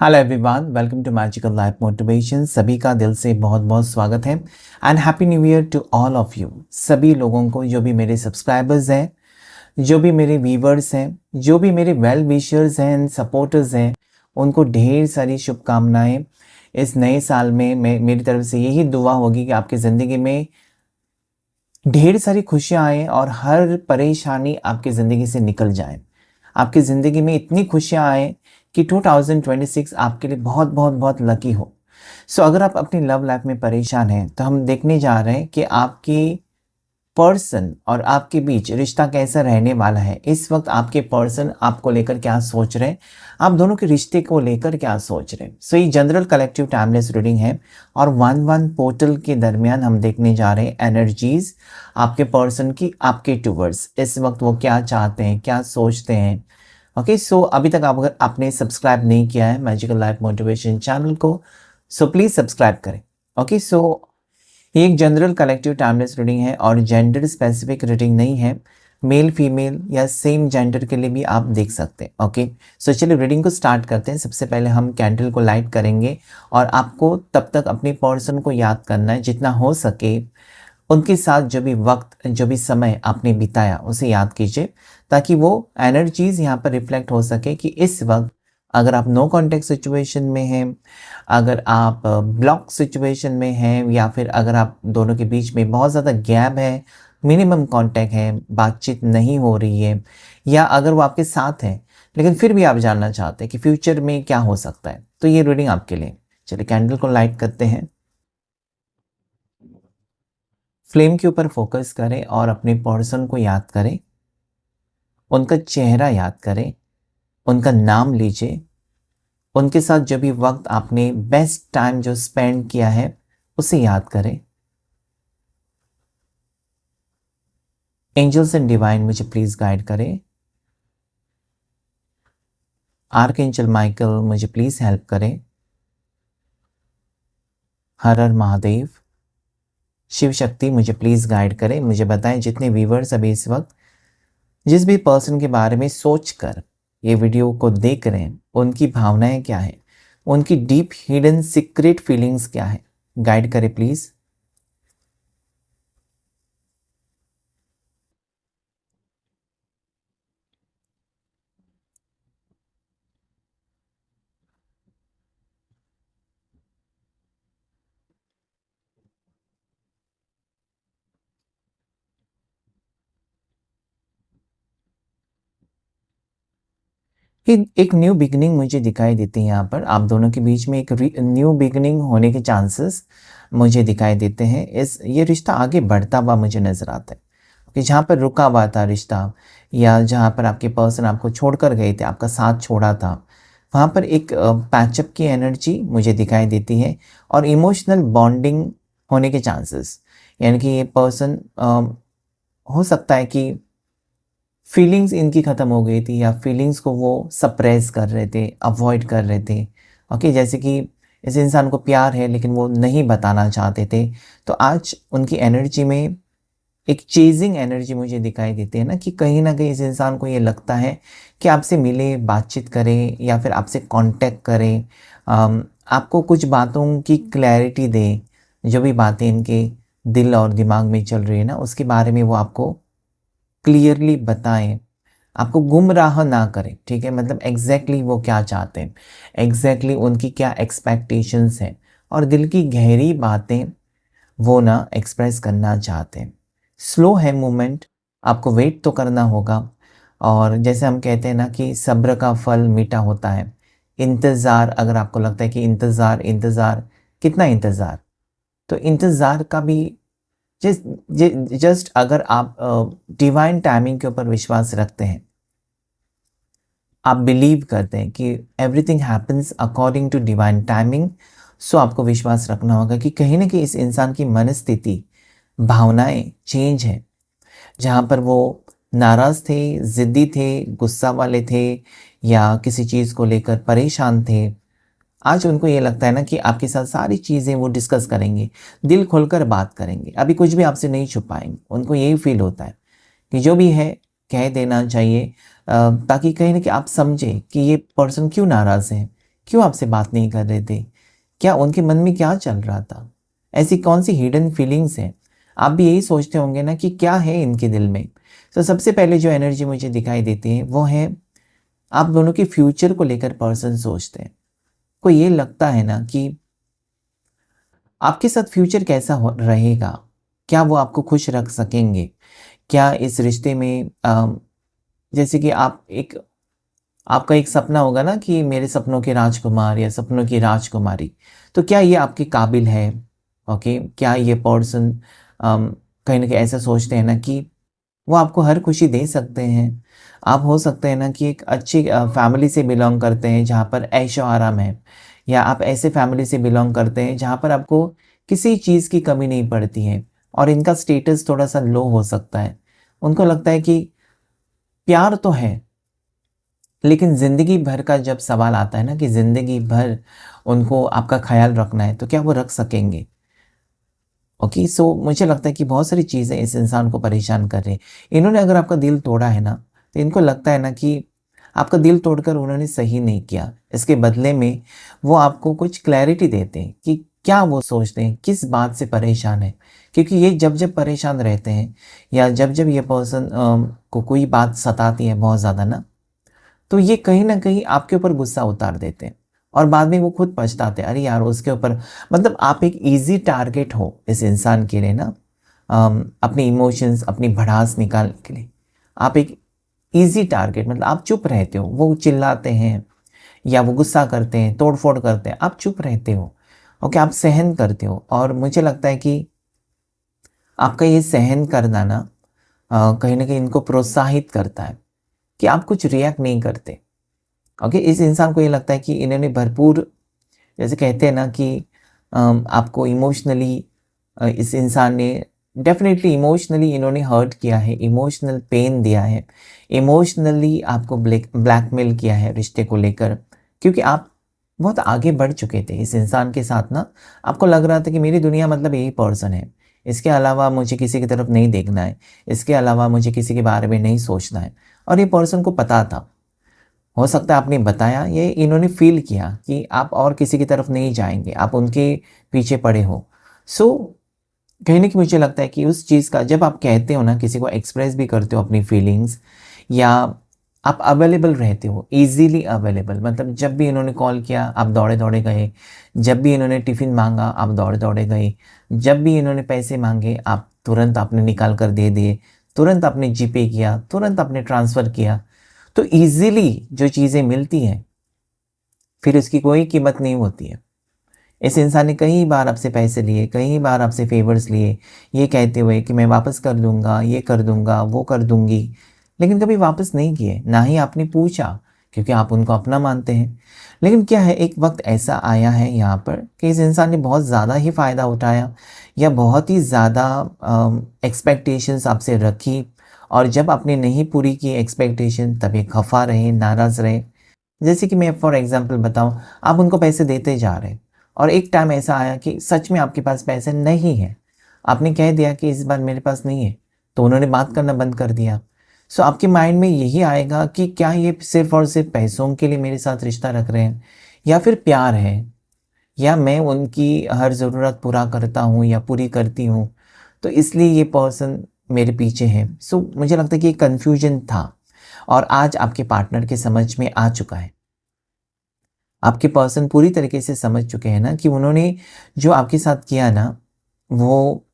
Hello everyone, welcome to magical life motivation. सभी का दिल से बहुत बहुत स्वागत है and happy new year to all of you. सभी लोगों को, जो भी मेरे सब्सक्राइबर्स हैं, जो भी मेरे व्यूवर्स हैं, जो भी मेरे वेल विशर्स हैं एंड सपोर्टर्स हैं, उनको ढेर सारी शुभकामनाएं। इस नए साल में मेरी तरफ से यही दुआ होगी कि आपकी ज़िंदगी में ढेर सारी खुशियाँ आएँ और हर परेशानी आपकी ज़िंदगी से निकल जाए। आपकी ज़िंदगी में इतनी खुशियाँ आएँ कि 2026 आपके लिए बहुत बहुत बहुत लकी हो। अगर आप अपनी लव लाइफ में परेशान हैं, तो हम देखने जा रहे हैं कि आपकी पर्सन और आपके बीच रिश्ता कैसा रहने वाला है। इस वक्त आपके पर्सन आपको लेकर क्या सोच रहे हैं, आप दोनों के रिश्ते को लेकर क्या सोच रहे हैं। ये जनरल कलेक्टिव टाइमलेस रीडिंग है और 1-1 पोर्टल के दरमियान हम देखने जा रहे हैं एनर्जीज आपके पर्सन की आपके टूवर्ड्स। इस वक्त वो क्या चाहते हैं, क्या सोचते हैं। ओके, अभी तक आप अगर आपने सब्सक्राइब नहीं किया है मैजिकल लाइफ मोटिवेशन चैनल को, प्लीज़ सब्सक्राइब करें। ओके, ये एक जनरल कलेक्टिव टाइमलेस रीडिंग है और जेंडर स्पेसिफिक रीडिंग नहीं है। मेल फीमेल या सेम जेंडर के लिए भी आप देख सकते हैं। ओके, चलिए रीडिंग को स्टार्ट करते हैं। सबसे पहले हम कैंडल को लाइट करेंगे और आपको तब तक अपने पर्सन को याद करना है जितना हो सके। उनके साथ जो भी वक्त, जो भी समय आपने बिताया, उसे याद कीजिए ताकि वो एनर्जीज यहाँ पर रिफ्लेक्ट हो सके कि इस वक्त अगर आप नो कॉन्टेक्ट सिचुएशन में हैं, अगर आप ब्लॉक सिचुएशन में हैं, या फिर अगर आप दोनों के बीच में बहुत ज़्यादा गैप है, मिनिमम कांटेक्ट है, बातचीत नहीं हो रही है, या अगर वो आपके साथ हैं लेकिन फिर भी आप जानना चाहते हैं कि फ्यूचर में क्या हो सकता है, तो ये रीडिंग आपके लिए। चलिए कैंडल को लाइट करते हैं। फ्लेम के ऊपर फोकस करें और अपने पर्सन को याद करें, उनका चेहरा याद करें, उनका नाम लीजिए, उनके साथ जो भी वक्त आपने बेस्ट टाइम जो स्पेंड किया है उसे याद करें। एंजल्स एंड डिवाइन मुझे प्लीज गाइड करें। आर्कएंजल माइकल मुझे प्लीज हेल्प करें। हर हर महादेव। शिव शक्ति मुझे प्लीज गाइड करें। मुझे बताएं जितने व्यूवर्स अभी इस वक्त जिस भी पर्सन के बारे में सोचकर ये वीडियो को देख रहे हैं, उनकी भावनाएं क्या है, उनकी डीप हिडन सीक्रेट फीलिंग्स क्या है, गाइड करें प्लीज। एक न्यू बिगनिंग मुझे दिखाई देती है। यहाँ पर आप दोनों के बीच में एक न्यू बिगनिंग होने के चांसेस मुझे दिखाई देते हैं। ये रिश्ता आगे बढ़ता हुआ मुझे नज़र आता है कि जहाँ पर रुका हुआ था रिश्ता, या जहाँ पर आपके पर्सन आपको छोड़कर गए थे, आपका साथ छोड़ा था, वहाँ पर एक पैचअप की एनर्जी मुझे दिखाई देती है और इमोशनल बॉन्डिंग होने के चांसेस। यानी कि ये पर्सन हो सकता है कि फीलिंग्स इनकी ख़त्म हो गई थी, या फीलिंग्स को वो सप्रेस कर रहे थे, अवॉइड कर रहे थे। ओके, जैसे कि इस इंसान को प्यार है लेकिन वो नहीं बताना चाहते थे। तो आज उनकी एनर्जी में एक चेजिंग एनर्जी मुझे दिखाई देती है ना कहीं इस इंसान को ये लगता है कि आपसे मिले, बातचीत करें या फिर आपसे कांटेक्ट करें, आपको कुछ बातों की क्लैरिटी दें। जो भी बातें इनके दिल और दिमाग में चल रही है ना, उसके बारे में वो आपको क्लियरली बताएं, आपको गुमराह ना करें। ठीक है, मतलब एग्जैक्टली वो क्या चाहते हैं, एग्जैक्टली उनकी क्या एक्सपेक्टेशंस हैं, और दिल की गहरी बातें वो ना एक्सप्रेस करना चाहते हैं। स्लो है मूवमेंट, आपको वेट तो करना होगा। और जैसे हम कहते हैं ना कि सब्र का फल मीठा होता है। इंतज़ार, अगर आपको लगता है कि इंतज़ार इंतज़ार कितना इंतज़ार, तो इंतज़ार का भी जस्ट अगर आप डिवाइन टाइमिंग के ऊपर विश्वास रखते हैं, आप बिलीव करते हैं कि everything happens according to divine timing, आपको विश्वास रखना होगा कि कहीं ना कहीं इस इंसान की मनस्थिति, भावनाएं चेंज है। जहाँ पर वो नाराज़ थे, ज़िद्दी थे, गुस्सा वाले थे, या किसी चीज़ को लेकर परेशान थे, आज उनको ये लगता है ना कि आपके साथ सारी चीज़ें वो डिस्कस करेंगे, दिल खोलकर बात करेंगे, अभी कुछ भी आपसे नहीं छुपाएंगे। उनको यही फील होता है कि जो भी है कह देना चाहिए, ताकि कहीं ना कहीं आप समझें कि ये पर्सन क्यों नाराज़ है, क्यों आपसे बात नहीं कर रहे थे? क्या उनके मन में क्या चल रहा था? ऐसी कौन-सी हिडन फीलिंग्स हैं? आप भी यही सोचते होंगे ना कि क्या है इनके दिल में? तो सबसे पहले जो एनर्जी मुझे दिखाई देती है वो है आप दोनों के फ्यूचर को लेकर पर्सन सोचते हैं। को ये लगता है ना कि आपके साथ फ्यूचर कैसा हो रहेगा? क्या वो आपको खुश रख सकेंगे? क्या इस रिश्ते में जैसे कि आपका एक सपना होगा ना कि मेरे सपनों के राजकुमार या सपनों की राजकुमारी, तो क्या ये आपके काबिल है? ओके, क्या ये पर्सन कहीं न कहीं ऐसा सोचते हैं ना कि वो आपको हर खुशी दे सकते हैं? आप हो सकते हैं ना कि एक अच्छी फैमिली से बिलॉन्ग करते हैं जहाँ पर ऐशो-आराम है, या आप ऐसे फैमिली से बिलॉन्ग करते हैं जहाँ पर आपको किसी चीज़ की कमी नहीं पड़ती है और इनका स्टेटस थोड़ा-सा लो हो सकता है। उनको लगता है कि प्यार तो है, लेकिन ज़िंदगी भर का जब सवाल आता है ना कि ज़िंदगी भर उनको आपका ख़्याल रखना है, तो क्या वो रख सकेंगे? ओके, सो मुझे लगता है कि बहुत सारी चीज़ें इस इंसान को परेशान कर रही हैं। इन्होंने अगर आपका दिल तोड़ा है ना, तो इनको लगता है ना कि आपका दिल तोड़कर उन्होंने सही नहीं किया। इसके बदले में वो आपको कुछ क्लैरिटी देते हैं कि क्या वो सोचते हैं, किस बात से परेशान हैं। क्योंकि ये जब-जब परेशान रहते हैं या जब-जब ये पर्सन को कोई बात सताती है बहुत ज़्यादा ना, तो ये कहीं न कहीं आपके ऊपर गुस्सा उतार देते हैं और बाद में वो खुद पछताते हैं, अरे यार उसके ऊपर मतलब आप एक ईज़ी टारगेट हो इस इंसान के लिए ना, अपने इमोशंस, अपनी भड़ास निकालने के लिए। आप एक ईज़ी टारगेट, मतलब आप चुप रहते हो, वो चिल्लाते हैं या वो गुस्सा करते हैं, तोड़-फोड़ करते हैं, आप चुप रहते हो। ओके, आप सहन करते हो और मुझे लगता है कि आपका ये सहन करना ना कहीं न कहीं इनको प्रोत्साहित करता है कि आप कुछ रिएक्ट नहीं करते। ओके, इस इंसान को ये लगता है कि इन्होंने भरपूर, जैसे कहते हैं ना कि आपको इमोशनली इस इंसान ने डेफ़िनेटली इमोशनली इन्होंने हर्ट किया है, इमोशनल पेन दिया है, इमोशनली आपको ब्लैकमेल किया है रिश्ते को लेकर, क्योंकि आप बहुत आगे बढ़ चुके थे इस इंसान के साथ ना। आपको लग रहा था कि मेरी दुनिया मतलब यही पर्सन है, इसके अलावा मुझे किसी की तरफ नहीं देखना है, इसके अलावा मुझे किसी के बारे में नहीं सोचना है, और ये पर्सन को पता था। हो सकता है आपने बताया, ये इन्होंने फ़ील किया कि आप और किसी की तरफ नहीं जाएँगे, आप उनके पीछे पड़े हो। सो कहीं न कहीं मुझे लगता है कि उस चीज़ का जब आप कहते हो ना, किसी को एक्सप्रेस भी करते हो अपनी फीलिंग्स, या आप अवेलेबल रहते हो, ईज़िली अवेलेबल, मतलब जब भी इन्होंने कॉल किया आप दौड़े-दौड़े गए, जब भी इन्होंने टिफ़िन माँगा आप दौड़े-दौड़े गए, जब भी इन्होंने पैसे माँगे आप तुरंत आपने निकाल कर दे दिए, तुरंत आपने जीपे किया, तुरंत आपने ट्रांसफ़र किया। तो ईज़िली जो चीज़ें मिलती हैं, फिर उसकी कोई कीमत नहीं होती है। इस इंसान ने कई बार आपसे पैसे लिए, कई बार आपसे फ़ेवर्स लिए, ये कहते हुए कि मैं वापस कर दूँगा, ये कर दूँगा, वो कर दूँगी, लेकिन कभी वापस नहीं किए, ना ही आपने पूछा, क्योंकि आप उनको अपना मानते हैं। लेकिन क्या है, एक वक़्त ऐसा आया है यहाँ पर कि इस इंसान ने बहुत ज़्यादा ही फ़ायदा उठाया या बहुत ही ज़्यादा एक्सपेक्टेशंस आपसे रखी, और जब आपने नहीं पूरी की एक्सपेक्टेशन तब ये खफ़ा रहे, नाराज़ रहे। जैसे कि मैं फॉर एग्ज़ाम्पल बताऊँ, आप उनको पैसे देते जा रहे हैं और एक टाइम ऐसा आया कि सच में आपके पास पैसे नहीं हैं। आपने कह दिया कि इस बार मेरे पास नहीं है, तो उन्होंने बात करना बंद कर दिया। सो आपके माइंड में यही आएगा कि क्या ये सिर्फ़ और सिर्फ़ पैसों के लिए मेरे साथ रिश्ता रख रहे हैं, या फिर प्यार है, या मैं उनकी हर ज़रूरत पूरा करता हूँ या पूरी करती हूँ, तो इसलिए ये पर्सन मेरे पीछे है। सो मुझे लगता है कि ये कन्फ्यूज़न था और आज आपके पार्टनर के समझ में आ चुका है। आपके पर्सन पूरी तरीके से समझ चुके हैं ना कि उन्होंने जो आपके साथ किया ना, वो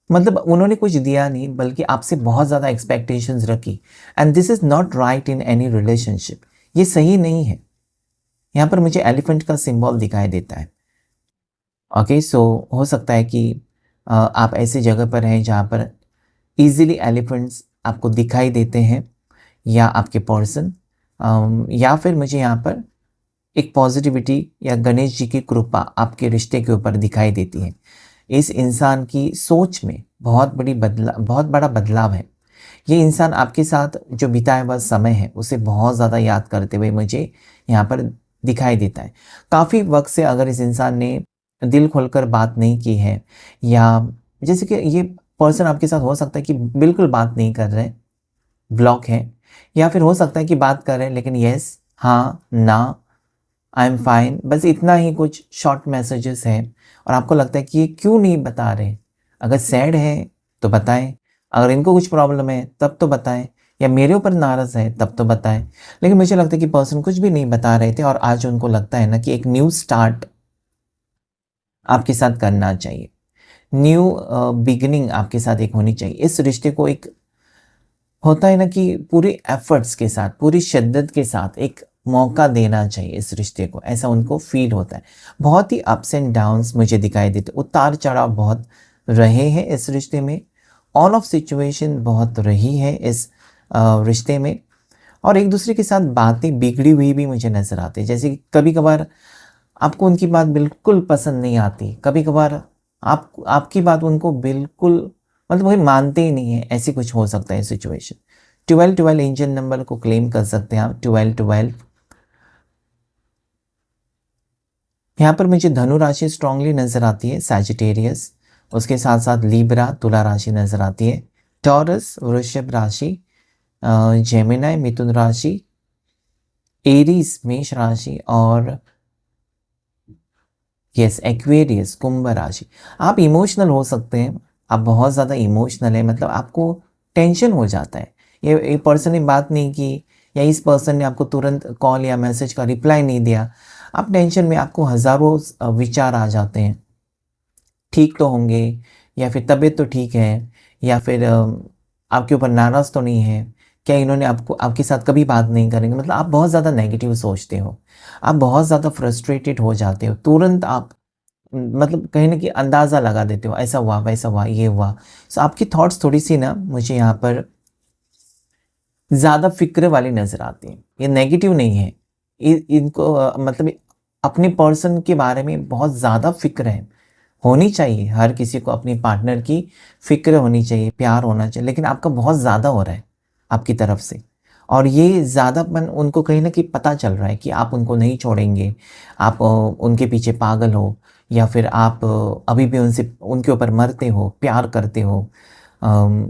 मतलब उन्होंने कुछ दिया नहीं, बल्कि आपसे बहुत ज़्यादा एक्सपेक्टेशंस रखी, and this is not right in any relationship. ये सही नहीं है। यहाँ पर मुझे एलिफेंट का सिंबल दिखाई देता है। ओके, सो हो सकता है कि आप ऐसी जगह पर हैं जहाँ पर ईज़िली एलिफेंट्स आपको दिखाई देते हैं, या आपके पर्सन, या फिर मुझे यहाँ पर एक पॉजिटिविटी या गणेश जी की कृपा आपके रिश्ते के ऊपर दिखाई देती है। इस इंसान की सोच में बहुत बड़ा बदलाव है। ये इंसान आपके साथ जो बिताया हुआ समय है उसे बहुत ज़्यादा याद करते हुए मुझे यहाँ पर दिखाई देता है। काफ़ी वक़्त से अगर इस इंसान ने दिल खोलकर बात नहीं की है, या जैसे कि ये पर्सन आपके साथ हो सकता है कि बिल्कुल बात नहीं कर रहे, ब्लॉक है, या फिर हो सकता है कि बात कर रहे हैं लेकिन येस, हाँ, ना, आई एम फाइन, बस इतना ही कुछ शॉर्ट मैसेजेस हैं। और आपको लगता है कि ये क्यों नहीं बता रहे? अगर सैड है तो बताएं, अगर इनको कुछ प्रॉब्लम है तब तो बताएं, या मेरे ऊपर नाराज़ है तब तो बताएं। लेकिन मुझे लगता है कि पर्सन कुछ भी नहीं बता रहे थे और आज उनको लगता है ना कि एक न्यू स्टार्ट आपके साथ करना चाहिए, न्यू बिगिनिंग आपके साथ एक होनी चाहिए। इस रिश्ते को एक होता है ना कि पूरे एफर्ट्स के साथ, पूरी शिद्दत के साथ एक मौका देना चाहिए इस रिश्ते को, ऐसा उनको फील होता है। बहुत ही अप्स एंड डाउन्स मुझे दिखाई देते, उतार चढ़ाव बहुत रहे हैं इस रिश्ते में, ऑन ऑफ सिचुएशन बहुत रही है इस रिश्ते में। और एक दूसरे के साथ बातें बिगड़ी हुई भी मुझे नज़र आती है, जैसे कि कभी कभार आपको उनकी बात बिल्कुल पसंद नहीं आती, कभी कभार आपकी बात उनको बिल्कुल मतलब वही मानते ही नहीं है, ऐसी कुछ हो सकता है सिचुएशन। 12 एंजल नंबर को क्लेम कर सकते हैं आप, 12। यहाँ पर मुझे धनु राशि स्ट्रांगली नज़र आती है, सैजिटेरियस, उसके साथ साथ लीब्रा तुला राशि नज़र आती है, टॉरस वृषभ राशि, जेमिनाई मिथुन राशि, एरीज मेष राशि, और यस एक्वेरियस कुंभ राशि। आप इमोशनल हो सकते हैं, आप बहुत ज़्यादा इमोशनल है, मतलब आपको टेंशन हो जाता है, ये पर्सन ने बात नहीं की या इस पर्सन ने आपको तुरंत कॉल या मैसेज का रिप्लाई नहीं दिया, आप टेंशन में, आपको हज़ारों विचार आ जाते हैं, ठीक तो होंगे, या फिर तबीयत तो ठीक है, या फिर आपके ऊपर नाराज़ तो नहीं है, क्या इन्होंने आपके साथ कभी बात नहीं करेंगे, मतलब आप बहुत ज़्यादा नेगेटिव सोचते हो, आप बहुत ज़्यादा फ्रस्ट्रेटेड हो जाते हो, तुरंत आप मतलब कहीं न कहीं अंदाज़ा लगा देते हो, ऐसा हुआ, वैसा हुआ, ये हुआ। सो आपकी थॉट्स थोड़ी-सी ना मुझे यहाँ पर ज़्यादा फ़िक्र वाली नज़र आती हैं। ये नेगेटिव नहीं है। इनको मतलब अपने पर्सन के बारे में बहुत ज़्यादा फ़िक्र है। होनी चाहिए, हर किसी को अपनी पार्टनर की फ़िक्र होनी चाहिए, प्यार होना चाहिए, लेकिन आपका बहुत ज़्यादा हो रहा है आपकी तरफ से। और ये ज़्यादापन उनको कहीं न कहीं पता चल रहा है कि आप उनको नहीं छोड़ेंगे, आप उनके पीछे पागल हो, या फिर आप अभी भी उनके ऊपर मरते हो, प्यार करते हो। अम,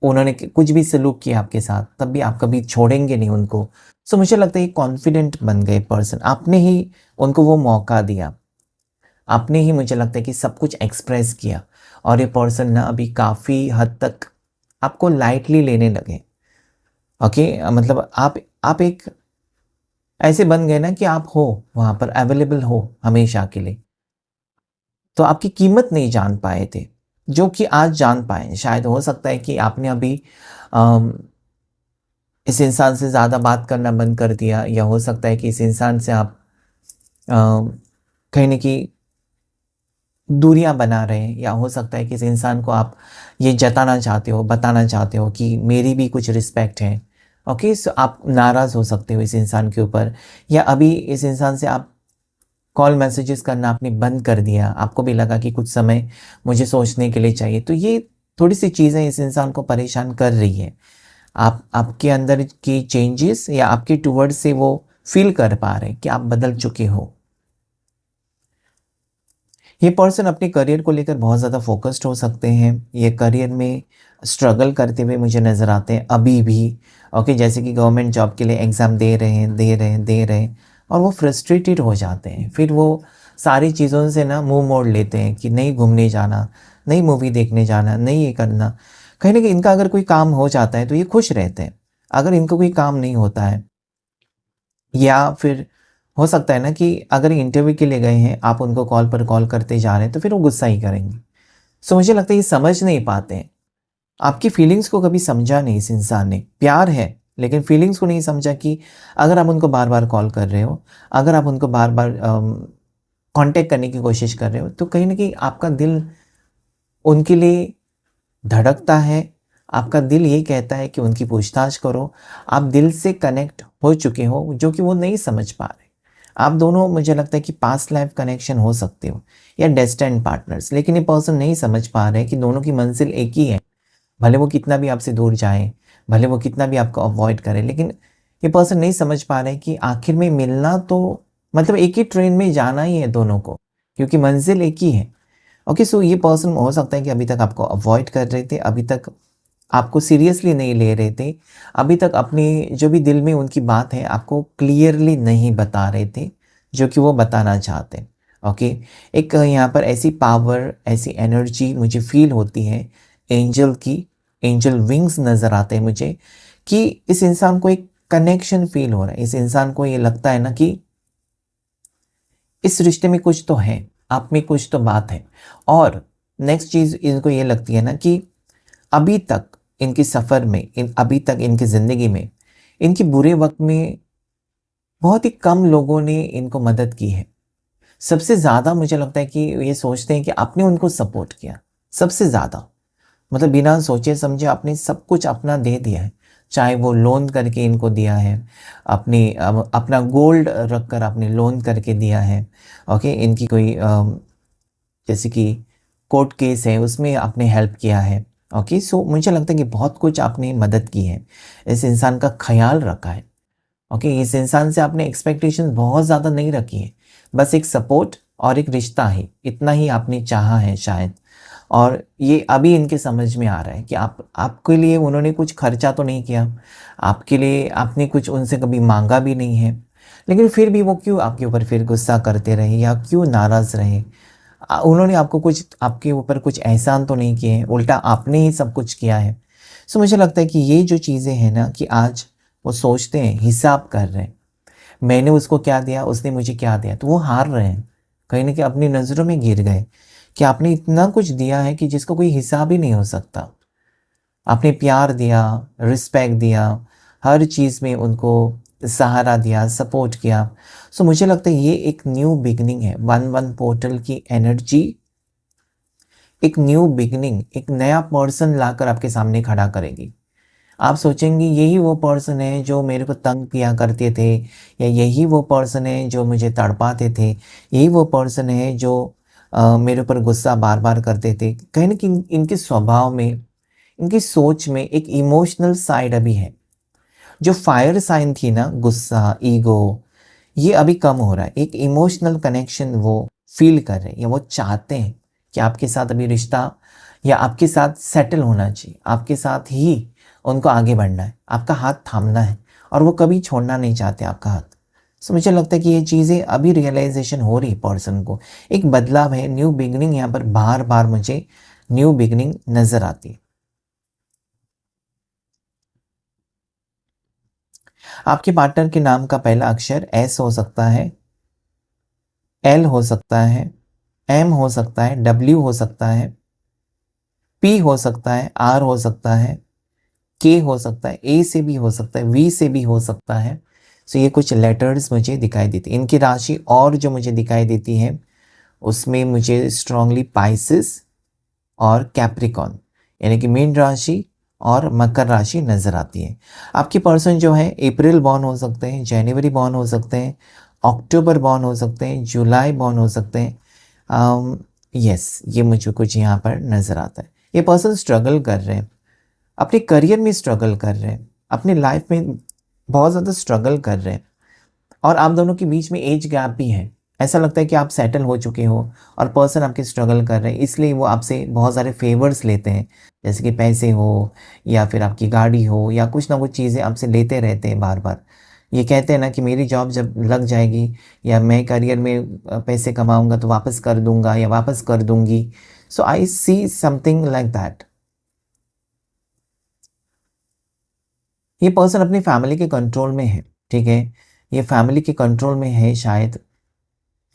उन्होंने कुछ भी सलूक किया आपके साथ, तब भी आप कभी छोड़ेंगे नहीं उनको। सो मुझे लगता है ये कॉन्फिडेंट बन गए पर्सन, आपने ही उनको वो मौका दिया। आपने ही मुझे लगता है कि सब कुछ एक्सप्रेस किया, और ये पर्सन ना अभी काफ़ी हद तक आपको लाइटली लेने लगे। ओके, मतलब आप एक ऐसे बन गए ना कि आप हो वहाँ पर, अवेलेबल हो हमेशा के लिए। तो आपकी कीमत नहीं जान पाए थे, जो कि आज जान पाए। शायद हो सकता है कि आपने अभी अम, इस इंसान से ज़्यादा बात करना बंद कर दिया, या हो सकता है कि इस इंसान से आप कहीं न कहीं दूरियां बना रहे हैं, या हो सकता है कि इस इंसान को आप ये जताना चाहते हो, बताना चाहते हो कि मेरी भी कुछ रिस्पेक्ट है। ओके, सो आप नाराज़ हो सकते हो इस इंसान के ऊपर, या अभी इस इंसान से आप कॉल मैसेजेस करना आपने बंद कर दिया, आपको भी लगा कि कुछ समय मुझे सोचने के लिए चाहिए। तो ये थोड़ी सी चीज़ें इस इंसान को परेशान कर रही है। आप आपके अंदर की चेंजेस या आपके टूवर्ड्स से वो फील कर पा रहे हैं कि आप बदल चुके हो। ये पर्सन अपने करियर को लेकर बहुत ज़्यादा फोकस्ड हो सकते हैं। ये करियर में स्ट्रगल करते हुए मुझे नज़र आते हैं अभी भी। ओके, जैसे कि गवर्नमेंट जॉब के लिए एग्ज़ाम दे रहे हैं और वो फ्रस्ट्रेटेड हो जाते हैं। फिर वो सारी चीज़ों से ना मुँह मोड़ लेते हैं कि नहीं घूमने जाना, नहीं मूवी देखने जाना, नहीं ये करना। कहीं न कहीं इनका अगर कोई काम हो जाता है तो ये खुश रहते हैं। अगर इनका कोई काम नहीं होता है, या फिर हो सकता है ना कि अगर इंटरव्यू के लिए गए हैं, आप उनको कॉल पर कॉल करते जा रहे हैं, तो फिर वो गुस्सा ही करेंगे। सो मुझे लगता है ये समझ नहीं पाते हैं। आपकी फीलिंग्स को कभी समझा नहीं इस इंसान ने। प्यार है, लेकिन फीलिंग्स को नहीं समझा कि अगर आप उनको बार-बार कॉल कर रहे हो, अगर आप उनको बार-बार कॉन्टैक्ट करने की कोशिश कर रहे हो, तो कहीं न कहीं आपका दिल उनके लिए धड़कता है। आपका दिल ये कहता है कि उनकी पूछताछ करो। आप दिल से कनेक्ट हो चुके हो, जो कि वो नहीं समझ पा रहे। आप दोनों मुझे लगता है कि पास्ट लाइफ कनेक्शन हो सकते हो, या डेस्टिन्ड पार्टनर्स, लेकिन ये पर्सन नहीं समझ पा रहे कि दोनों की मंजिल एक ही है। भले वो कितना भी आपसे दूर जाएँ, भले वो कितना भी आपको अवॉइड करें, लेकिन ये पर्सन नहीं समझ पा रहे कि आखिर में मिलना तो मतलब एक ही ट्रेन में जाना ही है दोनों को, क्योंकि मंजिल एक ही है। ओके, सो ये पर्सन हो सकता है कि अभी तक आपको अवॉइड कर रहे थे, अभी तक आपको सीरियसली नहीं ले रहे थे, अभी तक अपनी जो भी दिल में उनकी बात है आपको क्लियरली नहीं बता रहे थे। जो कि वो बताना चाहते हैं। ओके, एक यहाँ पर ऐसी पावर, ऐसी एनर्जी मुझे फील होती है एंजल की, एंजल विंग्स नज़र आते हैं मुझे कि इस इंसान को एक कनेक्शन फील हो रहा है। इस इंसान को ये लगता है ना कि इस रिश्ते में कुछ तो है, आप में कुछ तो बात है। और नेक्स्ट चीज़ इनको ये लगती है ना कि अभी तक इनके सफ़र में, अभी तक इनकी ज़िंदगी में, इनके बुरे वक्त में बहुत ही कम लोगों ने इनको मदद की है। सबसे ज़्यादा मुझे लगता है कि ये सोचते हैं कि आपने उनको सपोर्ट किया, सबसे ज़्यादा। मतलब बिना सोचे समझे आपने सब कुछ अपना दे दिया है। चाहे वो लोन करके इनको दिया है, अपना गोल्ड रख कर आपने लोन करके दिया है। ओके, इनकी कोई जैसे कि कोर्ट केस है, उसमें आपने हेल्प किया है। ओके, सो मुझे लगता है कि बहुत कुछ आपने मदद की है, इस इंसान का ख्याल रखा है। ओके, इस इंसान से आपने एक्सपेक्टेशंस बहुत ज़्यादा नहीं रखी है, बस एक सपोर्ट और एक रिश्ता है, इतना ही आपने चाहा है शायद। और ये अभी इनके समझ में आ रहा है कि आपके लिए उन्होंने कुछ खर्चा तो नहीं किया, आपके लिए आपने कुछ उनसे कभी मांगा भी नहीं है, लेकिन फिर भी वो क्यों आपके ऊपर फिर गुस्सा करते रहे या क्यों नाराज़ रहे। उन्होंने आपको कुछ, आपके ऊपर कुछ एहसान तो नहीं किए हैं, उल्टा आपने ही सब कुछ किया है। सो मुझे लगता है कि ये जो चीज़ें हैं ना कि आज वो सोचते हैं, हिसाब कर रहे हैं, मैंने उसको क्या दिया, उसने मुझे क्या दिया, तो वो हार रहे हैं। कहीं न कहीं अपनी नज़रों में गिर गए कि आपने इतना कुछ दिया है कि जिसका कोई हिसाब ही नहीं हो सकता। आपने प्यार दिया, रिस्पेक्ट दिया, हर चीज़ में उनको सहारा दिया, सपोर्ट किया। सो मुझे लगता है ये एक न्यू बिगिनिंग है। 1-1 पोर्टल की एनर्जी एक न्यू बिगिनिंग, एक नया पर्सन लाकर आपके सामने खड़ा करेगी। आप सोचेंगी यही वो पर्सन है जो मेरे को तंग किया करते थे, या यही वो पर्सन है जो मुझे तड़पाते थे, यही वो पर्सन है जो मेरे ऊपर गुस्सा बार-बार करते थे। कहीं न कहीं इनके स्वभाव में, इनकी सोच में एक इमोशनल साइड अभी है। जो फायर साइन थी ना, गुस्सा, ईगो, ये अभी कम हो रहा है। एक इमोशनल कनेक्शन वो फ़ील कर रहे हैं, या वो चाहते हैं कि आपके साथ अभी रिश्ता या आपके साथ सेटल होना चाहिए। आपके साथ ही उनको आगे बढ़ना है, आपका हाथ थामना है, और वो कभी छोड़ना नहीं चाहते आपका हाथ। सो मुझे लगता है कि ये चीज़ें अभी रियलाइज़ेशन हो रही है पर्सन को। एक बदलाव है, न्यू बिगिनिंग यहाँ पर बार-बार मुझे न्यू बिगिनिंग नज़र आती है। आपके पार्टनर के नाम का पहला अक्षर एस हो सकता है, एल हो सकता है, एम हो सकता है, डब्ल्यू हो सकता है, पी हो सकता है, आर हो सकता है, के हो सकता है, ए से भी हो सकता है, वी से भी हो सकता है। सो ये कुछ लेटर्स मुझे दिखाई देती है। इनकी राशि और जो मुझे दिखाई देती है, उसमें मुझे स्ट्रांगली पाइसेस और कैप्रिकॉन, यानी कि मीन राशि और मकर राशि नज़र आती है। आपके पर्सन जो है अप्रैल बॉर्न हो सकते हैं, जनवरी बॉर्न हो सकते हैं, अक्टूबर बॉर्न हो सकते हैं, जुलाई बॉर्न हो सकते हैं। यस, ये मुझे कुछ यहाँ पर नज़र आता है। ये पर्सन स्ट्रगल कर रहे हैं, अपने करियर में स्ट्रगल कर रहे हैं, अपनी लाइफ में बहुत ज़्यादा स्ट्रगल कर रहे हैं, और आप दोनों के बीच में एज गैप भी है। ऐसा लगता है कि आप सेटल हो चुके हो और पर्सन आपके स्ट्रगल कर रहे हैं, इसलिए वो आपसे बहुत सारे फेवर्स लेते हैं, जैसे कि पैसे हो या फिर आपकी गाड़ी हो, या कुछ ना कुछ चीज़ें आपसे लेते रहते हैं बार बार। ये कहते हैं ना कि मेरी जॉब जब लग जाएगी या मैं करियर में पैसे कमाऊंगा तो वापस कर दूंगा या वापस कर दूंगी। सो आई सी समथिंग लाइक दैट। ये पर्सन अपनी फैमिली के कंट्रोल में है, ठीक है? ये फैमिली के कंट्रोल में है शायद,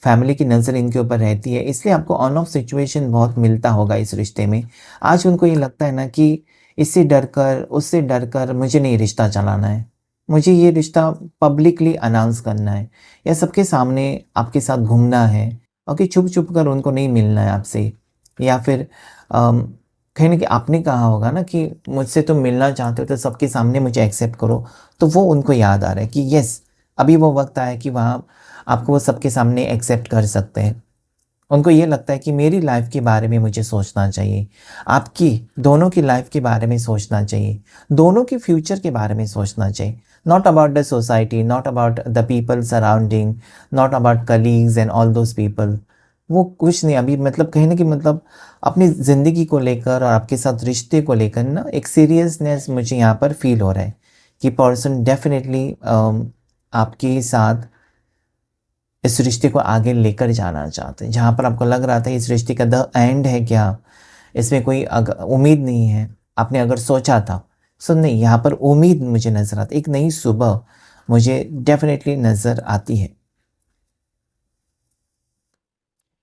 फैमिली की नज़र इनके ऊपर रहती है, इसलिए आपको ऑन ऑफ सिचुएशन बहुत मिलता होगा इस रिश्ते में। आज उनको ये लगता है ना कि इससे डरकर, उससे डरकर मुझे नहीं रिश्ता चलाना है। मुझे ये रिश्ता पब्लिकली अनाउंस करना है, या सबके सामने आपके साथ घूमना है, ओके, छुप-छुप कर उनको नहीं मिलना है आपसे। या फिर कहीं न कहीं आपने कहा होगा ना कि मुझसे तुम मिलना चाहते हो तो सबके सामने मुझे एक्सेप्ट करो, तो वो उनको याद आ रहा है कि येस, अभी वो वक़्त आया कि वहाँ आपको वो सबके सामने एक्सेप्ट कर सकते हैं। उनको ये लगता है कि मेरी लाइफ़ के बारे में मुझे सोचना चाहिए, आपकी, दोनों की लाइफ़ के बारे में सोचना चाहिए, दोनों के फ्यूचर के बारे में सोचना चाहिए। Not about the society, not about the people surrounding, not about colleagues and all those people. वो कुछ नहीं अभी, मतलब कहीं न कहीं, मतलब अपनी ज़िंदगी को लेकर और आपके साथ रिश्ते को लेकर ना एक सीरियसनेस मुझे यहाँ पर फ़ील हो रहा है कि पर्सन डेफ़िनिटली आपके साथ इस रिश्ते को आगे लेकर जाना चाहते हैं। जहाँ पर आपको लग रहा था इस रिश्ते का द एंड है क्या, इसमें कोई उम्मीद नहीं है, आपने अगर सोचा था, सो नहीं, यहाँ पर उम्मीद मुझे नज़र आती, एक नई सुबह मुझे डेफिनेटली नज़र आती है।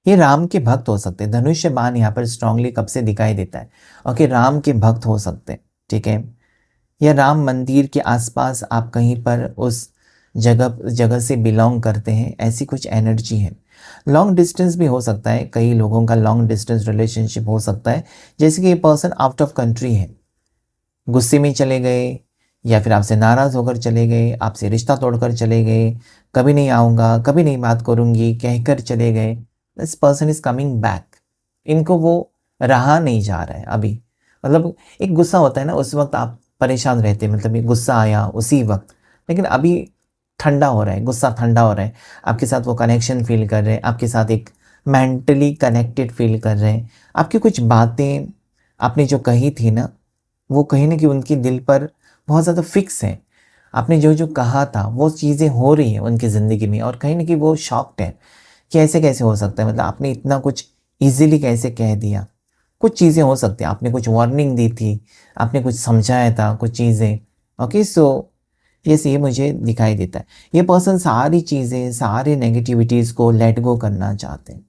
ये राम के भक्त हो सकते हैं। धनुष्य बाण यहाँ पर स्ट्रांगली कब से दिखाई देता है? ओके, राम के भक्त हो सकते हैं, ठीक है। या राम मंदिर के आसपास आप कहीं पर उस जगह जगह से बिलोंग करते हैं, ऐसी कुछ एनर्जी है। लॉन्ग डिस्टेंस भी हो सकता है, कई लोगों का लॉन्ग डिस्टेंस रिलेशनशिप हो सकता है, जैसे कि ये पर्सन आउट ऑफ कंट्री है, गुस्से में चले गए या फिर आपसे नाराज़ होकर चले गए, आपसे रिश्ता तोड़कर चले गए, कभी नहीं आऊँगा, कभी नहीं बात करूँगी कहकर चले गए। This person is coming back. इनको वो रहा नहीं जा रहा है अभी। मतलब एक गुस्सा होता है ना, उस वक़्त आप परेशान रहते हैं, मतलब ये गुस्सा आया उसी वक़्त, लेकिन अभी ठंडा हो रहा है, गुस्सा ठंडा हो रहा है, आपके साथ वो कनेक्शन फ़ील कर रहे हैं, आपके साथ एक मेंटली कनेक्टेड फ़ील कर रहे हैं। आपकी कुछ बातें आपने जो कही थी ना, वो कहीं न कहीं उनके दिल पर बहुत ज़्यादा फ़िक्स है। आपने जो-जो कहा था वो चीज़ें हो रही हैं उनकी ज़िंदगी में, और कहीं न कहीं वो शॉक्ड है कि ऐसे कैसे हो सकता है, मतलब आपने इतना कुछ ईज़िली कैसे कह दिया। कुछ चीज़ें हो सकती हैं, आपने कुछ वार्निंग दी थी, आपने कुछ समझाया था कुछ चीज़ें। ओके, सो यस, ये मुझे दिखाई देता है। ये पर्सन सारी चीज़ें, सारे नेगेटिविटीज़ को लेट गो करना चाहते हैं।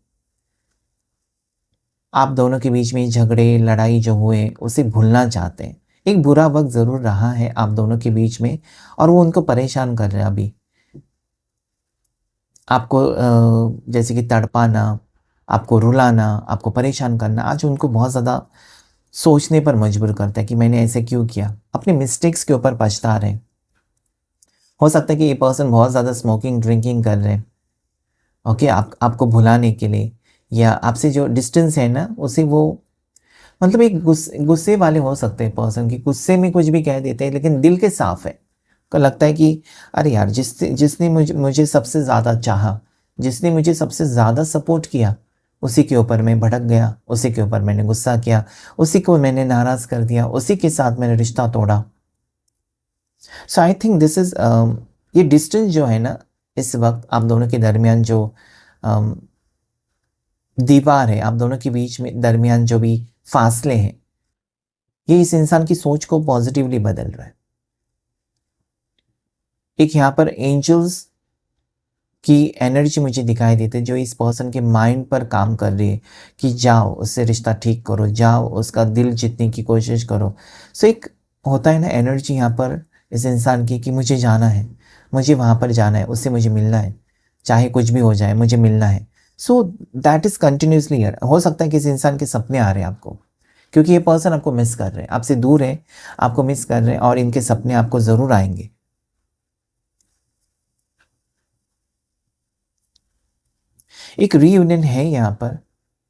आप दोनों के बीच में झगड़े, लड़ाई जो हुए, उसे भूलना चाहते हैं। एक बुरा वक़्त ज़रूर रहा है आप दोनों के बीच में, और वो उनको परेशान कर रहा है अभी। आपको जैसे कि तड़पाना, आपको रुलाना, आपको परेशान करना, आज उनको बहुत ज़्यादा सोचने पर मजबूर करता है कि मैंने ऐसे क्यों किया? अपने मिस्टेक्स के ऊपर पछता रहे हैं। हो सकता है कि ये पर्सन बहुत ज़्यादा स्मोकिंग, ड्रिंकिंग कर रहे हैं, ओके, आपको भुलाने के लिए, या आपसे जो डिस्टेंस है ना, उसे वो मतलब एक गुस्से वाले हो सकते हैं पर्सन, कि गुस्से में कुछ भी कह देते हैं लेकिन दिल के साफ है। को लगता है कि अरे यार, जिसने मुझे सबसे ज़्यादा चाहा, जिसने मुझे सबसे ज़्यादा सपोर्ट किया, उसी के ऊपर मैं भड़क गया, उसी के ऊपर मैंने गुस्सा किया, उसी को मैंने नाराज़ कर दिया, उसी के साथ मैंने रिश्ता तोड़ा। सो आई थिंक दिस इज़ ये डिस्टेंस जो है ना, इस वक़्त आप दोनों के दरमियान जो अम, दीवार है, आप दोनों के बीच में दरमियान जो भी फासले हैं, ये इस इंसान की सोच को पॉजिटिवली बदल रहा है। एक यहाँ पर एंजल्स की एनर्जी मुझे दिखाई देती है, जो इस पर्सन के माइंड पर काम कर रही है कि जाओ उससे रिश्ता ठीक करो, जाओ उसका दिल जीतने की कोशिश करो। सो एक होता है ना एनर्जी यहाँ पर इस इंसान की, कि मुझे जाना है, मुझे वहाँ पर जाना है, उससे मुझे मिलना है, चाहे कुछ भी हो जाए मुझे मिलना है। So that is continuously here. हो सकता है कि इस इंसान के सपने आ रहे हैं आपको, क्योंकि ये पर्सन आपको मिस कर रहे हैं, आपसे दूर है, आपको मिस कर रहे हैं, और इनके सपने आपको ज़रूर आएंगे। एक रीयूनियन है यहाँ पर,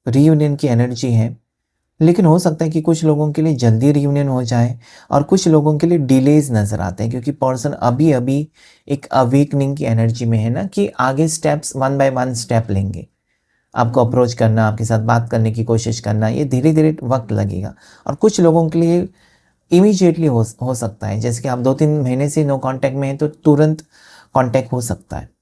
रीयूनियन की एनर्जी है, लेकिन हो सकता है कि कुछ लोगों के लिए जल्दी रीयूनियन हो जाए और कुछ लोगों के लिए डिलेज नज़र आते हैं, क्योंकि पर्सन अभी-अभी एक अवेकनिंग की एनर्जी में है ना, कि आगे steps one by one step लेंगे। आपको अप्रोच करना, आपके साथ बात करने की कोशिश करना, ये धीरे-धीरे वक़्त लगेगा, और कुछ लोगों के लिए इमीडिएटली हो सकता है, जैसे कि आप 2-3 महीने से नो कॉन्टैक्ट में हैं तो तुरंत कॉन्टैक्ट हो सकता है।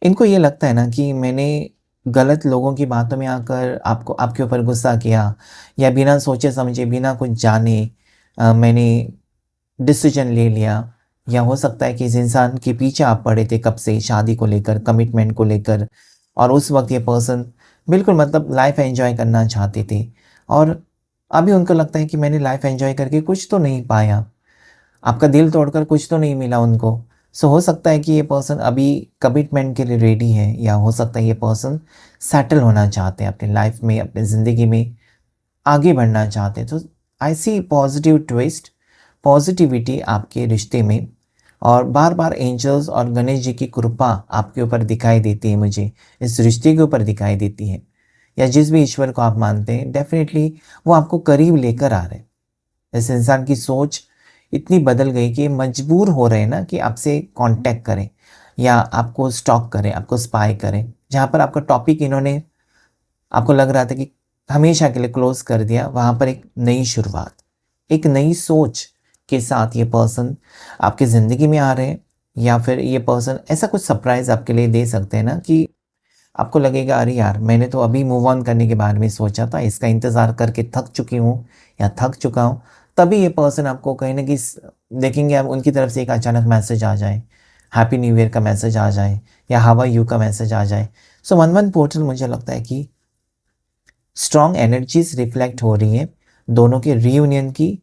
इनको ये लगता है ना कि मैंने गलत लोगों की बातों में आकर आपको आपके ऊपर गुस्सा किया, या बिना सोचे समझे, बिना कुछ जाने मैंने डिसीजन ले लिया, या हो सकता है कि इस इंसान के पीछे आप पड़े थे कब से, शादी को लेकर, कमिटमेंट को लेकर, और उस वक़्त ये पर्सन बिल्कुल मतलब लाइफ़ एन्जॉय करना चाहते थे, और अभी उनको लगता है कि मैंने लाइफ़ एन्जॉय करके कुछ तो नहीं पाया। आपका दिल तोड़कर कुछ तो नहीं मिला उनको। सो हो सकता है कि ये पर्सन अभी कमिटमेंट के लिए रेडी है, या हो सकता है ये पर्सन सेटल होना चाहते हैं अपनी लाइफ में, अपनी ज़िंदगी में आगे बढ़ना चाहते हैं। तो आई सी पॉजिटिव ट्विस्ट, पॉजिटिविटी आपके रिश्ते में, और बार-बार एंजल्स और गणेश जी की कृपा आपके ऊपर दिखाई देती है मुझे, इस रिश्ते के ऊपर दिखाई देती है, या जिस भी ईश्वर को आप मानते हैं, डेफ़िनिटली वो आपको करीब लेकर आ रहे हैं। इस इंसान की सोच इतनी बदल गई कि मजबूर हो रहे हैं ना कि आपसे कांटेक्ट करें, या आपको स्टॉक करें, आपको स्पाई करें। जहाँ पर आपका टॉपिक इन्होंने, आपको लग रहा था कि हमेशा के लिए क्लोज़ कर दिया, वहाँ पर एक नई शुरुआत, एक नई सोच के साथ ये पर्सन आपकी ज़िंदगी में आ रहे हैं, या फिर ये पर्सन ऐसा कुछ सरप्राइज़ आपके लिए दे सकते हैं ना कि आपको लगेगा अरे यार मैंने तो अभी मूव ऑन करने के बारे में सोचा था, इसका इंतज़ार करके थक चुकी हूँ या थक चुका हूँ। तभी ये पर्सन आपको कहीं न कहीं देखेंगे आप, उनकी तरफ से एक अचानक मैसेज आ जाए, हैप्पी न्यू ईयर का मैसेज आ जाए या हाउ आर यू का मैसेज आ जाए। सो 11 पोर्टल मुझे लगता है कि स्ट्रॉन्ग एनर्जीज रिफ्लेक्ट हो रही हैं, दोनों के रीयूनियन की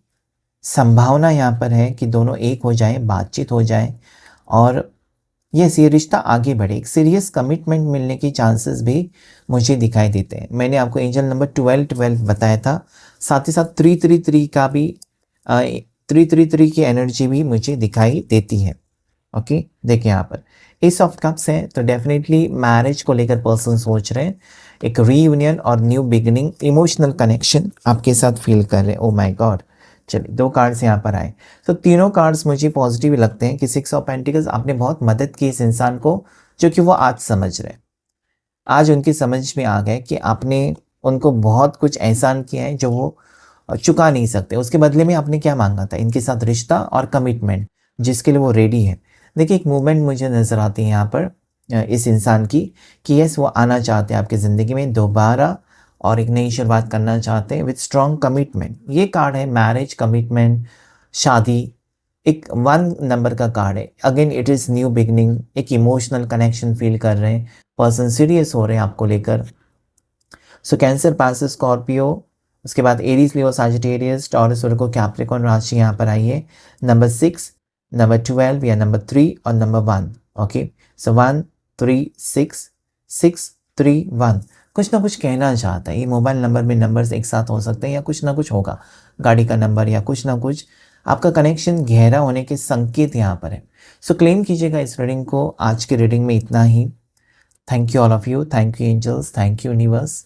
संभावना यहाँ पर है कि दोनों एक हो जाएं, बातचीत हो जाए और ये रिश्ता आगे बढ़े। एक सीरियस कमिटमेंट मिलने की चांसेस भी मुझे दिखाई देते हैं। मैंने आपको एंजल नंबर 12 बताया था, साथ ही साथ 333 का भी 333 की एनर्जी भी मुझे दिखाई देती है। ओके, देखिए यहाँ पर एस ऑफ कप्स है, तो डेफिनेटली मैरिज को लेकर पर्सन सोच रहे हैं, एक रीयूनियन और न्यू बिगिनिंग, इमोशनल कनेक्शन आपके साथ फील कर रहे हैं। ओ माय गॉड, चलिए 2 कार्ड्स यहाँ पर आए, तो तीनों कार्ड्स मुझे पॉजिटिव लगते हैं कि 6 ऑफ पेंटिकल्स, आपने बहुत मदद की इस इंसान को, जो कि वो आज समझ रहे हैं। आज उनकी समझ में आ गए कि आपने उनको बहुत कुछ एहसान किया है जो वो चुका नहीं सकते। उसके बदले में आपने क्या मांगा था? इनके साथ रिश्ता और कमिटमेंट, जिसके लिए वो रेडी है। देखिए एक मूवमेंट मुझे नज़र आती है यहाँ पर इस इंसान की, कि यस वो आना चाहते हैं आपकी ज़िंदगी में दोबारा और एक नई शुरुआत करना चाहते हैं विद स्ट्रॉन्ग कमिटमेंट। ये कार्ड है मैरिज, कमिटमेंट, शादी, एक 1 नंबर का कार्ड है। Again it is new beginning, एक इमोशनल कनेक्शन फील कर रहे हैं, पर्सन सीरियस हो रहे हैं आपको लेकर। सो कैंसर, पास, स्कॉर्पियो, उसके बाद एरीज, लियो, सजिटेरियस, टॉरस, वर्गो, कैप्रिकॉर्न राशि यहाँ पर आई है। नंबर 6, नंबर 12 या नंबर 3 और नंबर 1। ओके, सो 1 3 6 6 3 1, कुछ ना कुछ कहना चाहता है। ये मोबाइल नंबर में नंबर्स एक साथ हो सकते हैं या कुछ ना कुछ होगा, गाड़ी का नंबर या कुछ ना कुछ, आपका कनेक्शन गहरा होने के संकेत यहाँ पर है। सो क्लेम कीजिएगा इस रीडिंग को। आज की रीडिंग में इतना ही। Thank you all of you, thank you angels, thank you universe.